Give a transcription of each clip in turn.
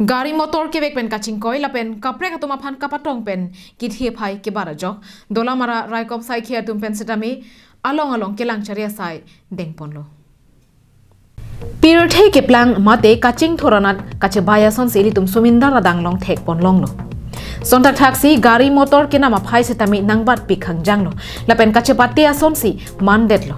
Gari motor ke vek pen kaching koi lapen kapre katuma phan kapatong pen kithie phai ke barajok Dolamara raikom saikhi atum pen setami along kelang charia sai dengponlo Pirothe kelang mate kaching thoranat kache baya son seli tum sumindar radang long thek pon long lo Sontak taxi gari motor ke nama phai setami nangbat pikhang janglo lapen kache patte asom si mandet lo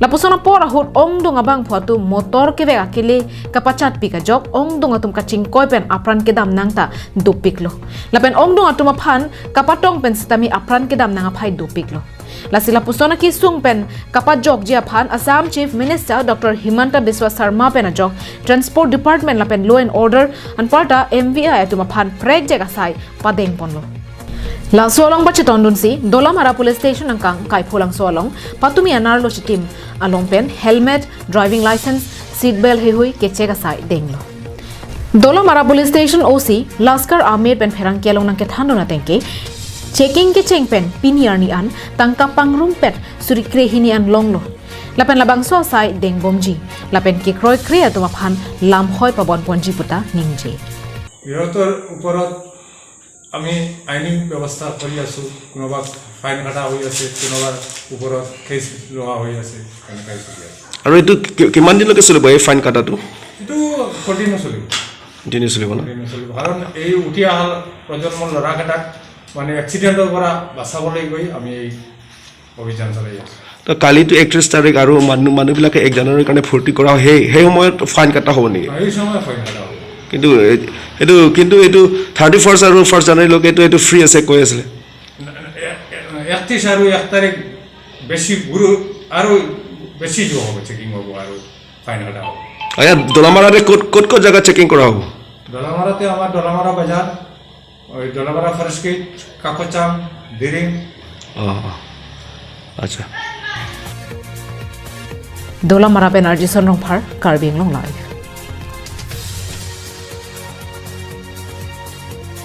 Lapusona pora hut ong dong abang photu motor ke vega kile kapachat pika jok ong dong atum kaching koi pen apran ke dam nangta dupiklo lapen ong dong atum aphan kapatong pen setami apran ke dam nanga phai dupiklo lasila pusona ki sung pen kapat jok ji aphan Assam Chief Minister Dr. Himanta Biswa Sarma pen ajok Transport Department lapen Law and Order an parta MVI atum aphan prek jaga sai padeng ponlo La solong bacheton dun si Dolamara Police Station angkang kaipholangso along patumi anarlo chitim along pen helmet driving license seat belt hehui kechega sai denglo Dolamara Police Station OC Laskar Ahmed pen pherang kelong nang ke thando na tengke checking ke cheng pen piniar ni an tangka pangrum pet surikre hini an longlo lapen labang so sai deng bomji lapen ke kroi kre atuma phan lam hoi pabon ponji puta ningje ইহঁতৰ ওপৰত আমি আইনী ব্যৱস্থা কৰি আছো কোনোবা fine কাটা হৈ আছে কোনোবাৰ ওপৰত কেছ লোৱা হৈ আছে এনেকৈ চলি আছে আৰু এইটো কিমান দিনলৈকে চলিব এই ফাইন কাটাটো এইটো কণ্টিনিউ চলিব কাৰণ এই উঠি অহা প্ৰজন্মৰ ল'ৰাকেইটাক মানে এক্সিডেণ্টৰ পৰা বাচাবলৈ গৈ আমি এই অভিযান চলাই আছো তো কালিতো 31 তাৰিখ আৰু মানুহবিলাকে 1 জানুৱাৰীৰ কাৰণে ফূৰ্তি কৰা সেই সময়ত ফাইন কাটা হ'ব নেকি এই সময় ফাইন কাটা হ'ব কিন্তু এইটো 31 আৰু 1 জানুৱাৰীলৈকে এইটো ফ্ৰী আছে কৈ আছিল 31 আৰু 1 তাৰিখ বেছি গুৰু আৰু বেছি যোৱা হ'ব চেকিং হ'ব আৰু ফাইন কাটা হ'ব আয়া দলামাৰাতে ক'ত জায়গা চেকিং কৰা হ'ব দলামাৰাতে আমাৰ দলামাৰা বাজাৰ ওই দলামাৰা ফাৰ্স্ট গেট কাকচাম দিৰিং আচ্ছা Dolamara pen arji sonrong phar karbing long lai